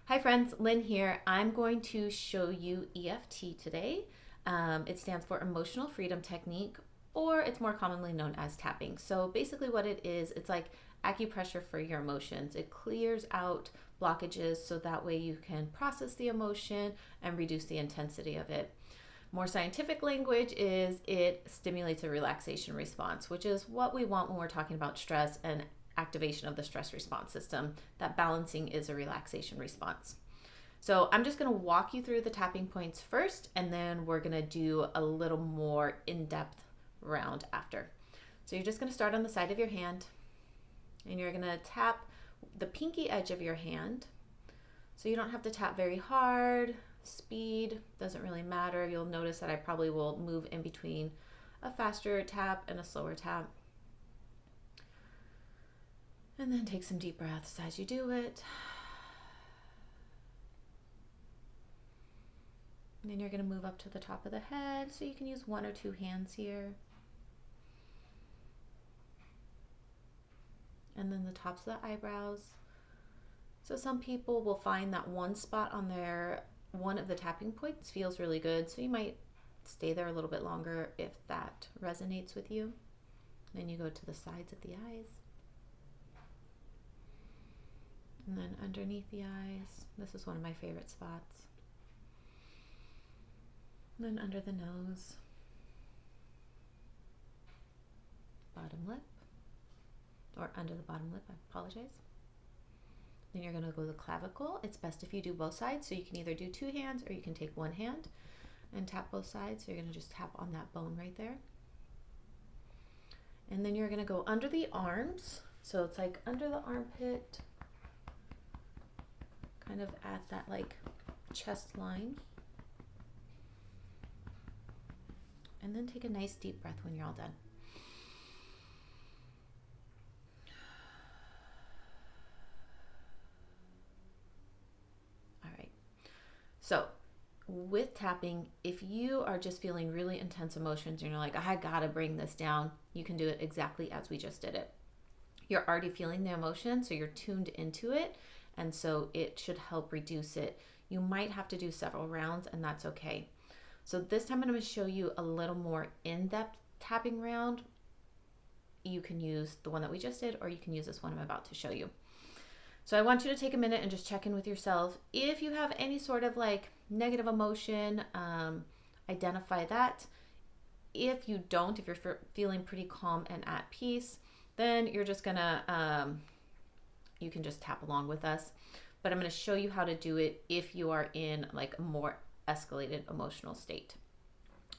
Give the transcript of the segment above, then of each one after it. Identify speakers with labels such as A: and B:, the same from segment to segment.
A: Hi friends, Lynn here. I'm going to show you EFT today. It stands for Emotional Freedom Technique, or it's more commonly known as tapping. So basically what it is, it's like acupressure for your emotions. It clears out blockages so that way you can process the emotion and reduce the intensity of it. More scientific language is it stimulates a relaxation response, which is what we want when we're talking about stress and activation of the stress response system. That balancing is a relaxation response. So I'm just going to walk you through the tapping points first, and then we're going to do a little more in-depth round after. So you're just going to start on the side of your hand, and you're going to tap the pinky edge of your hand. So you don't have to tap very hard. Speed doesn't really matter. You'll notice that I probably will move in between a faster tap and a slower tap. And then take some deep breaths as you do it. And then you're going to move up to the top of the head, so you can use one or two hands here. And then the tops of the eyebrows. So some people will find that one spot on one of the tapping points feels really good, so you might stay there a little bit longer if that resonates with you. Then you go to the sides of the eyes. And then underneath the eyes, this is one of my favorite spots. And then under the nose, bottom lip, or under the bottom lip, I apologize. Then you're gonna go to the clavicle. It's best if you do both sides, so you can either do two hands or you can take one hand and tap both sides. So you're gonna just tap on that bone right there. And then you're gonna go under the arms. So it's like under the armpit, kind of at that like chest line. And then take a nice deep breath when you're all done. All right. So with tapping, if you are just feeling really intense emotions and you're like, I gotta bring this down, you can do it exactly as we just did it. You're already feeling the emotion, so you're tuned into it. And so it should help reduce it. You might have to do several rounds, and that's okay. So this time I'm going to show you a little more in-depth tapping round. You can use the one that we just did, or you can use this one I'm about to show you. So I want you to take a minute and just check in with yourself. If you have any sort of like negative emotion, identify that. If you don't, if you're feeling pretty calm and at peace, then you're just gonna you can just tap along with us, but I'm going to show you how to do it if you are in like a more escalated emotional state.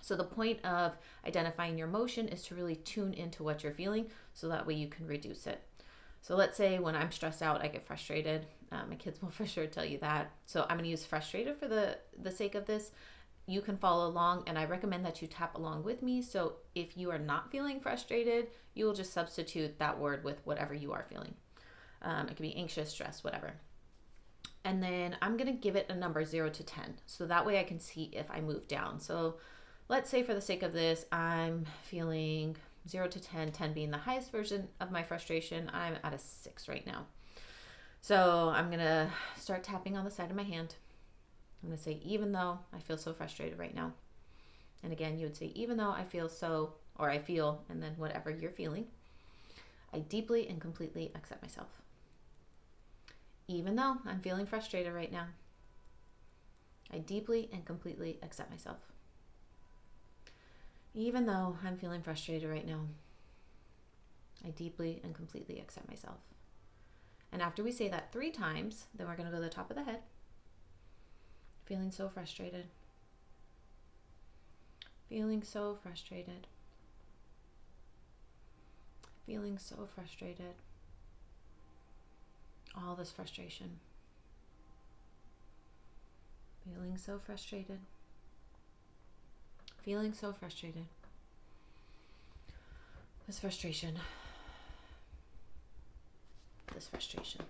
A: So the point of identifying your emotion is to really tune into what you're feeling, so that way you can reduce it. So let's say when I'm stressed out, I get frustrated. My kids will for sure tell you that. So I'm going to use frustrated for the sake of this. You can follow along, and I recommend that you tap along with me. So if you are not feeling frustrated, you will just substitute that word with whatever you are feeling. It could be anxious, stress, whatever. And then I'm going to give it a number 0 to 10. So that way I can see if I move down. So let's say for the sake of this, I'm feeling 0 to 10, 10 being the highest version of my frustration. I'm at a 6 right now. So I'm going to start tapping on the side of my hand. I'm going to say, even though I feel so frustrated right now. And again, you would say, even though I feel so, or I feel, and then whatever you're feeling, I deeply and completely accept myself. Even though I'm feeling frustrated right now, I deeply and completely accept myself. Even though I'm feeling frustrated right now, I deeply and completely accept myself. And after we say that 3 times, then we're going to go to the top of the head. Feeling so frustrated. Feeling so frustrated. Feeling so frustrated. All this frustration. Feeling so frustrated. Feeling so frustrated. This frustration. This frustration.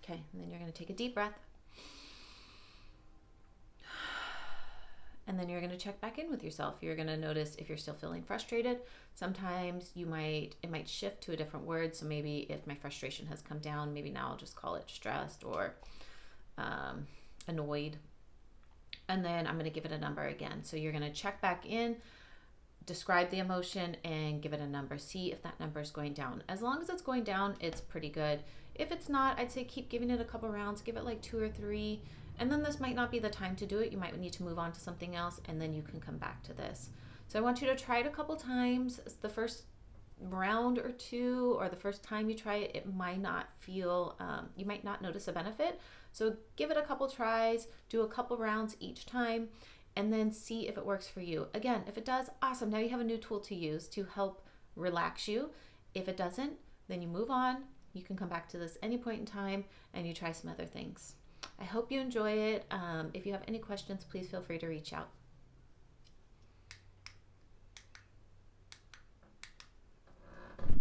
A: Okay, and then you're going to take a deep breath. And then you're going to check back in with yourself. You're going to notice if you're still feeling frustrated. Sometimes it might shift to a different word. So maybe if my frustration has come down, maybe now I'll just call it stressed or annoyed. And then I'm going to give it a number again. So you're going to check back in, describe the emotion, and give it a number. See if that number is going down. As long as it's going down, it's pretty good. If it's not, I'd say keep giving it a couple rounds. Give it like 2 or 3. And then this might not be the time to do it. You might need to move on to something else, and then you can come back to this. So I want you to try it a couple times. The first round or 2, or the first time you try it, it might not feel, you might not notice a benefit. So give it a couple tries, do a couple rounds each time, and then see if it works for you. Again, if it does, awesome. Now you have a new tool to use to help relax you. If it doesn't, then you move on. You can come back to this any point in time, and you try some other things. I hope you enjoy it. If you have any questions, please feel free to reach out.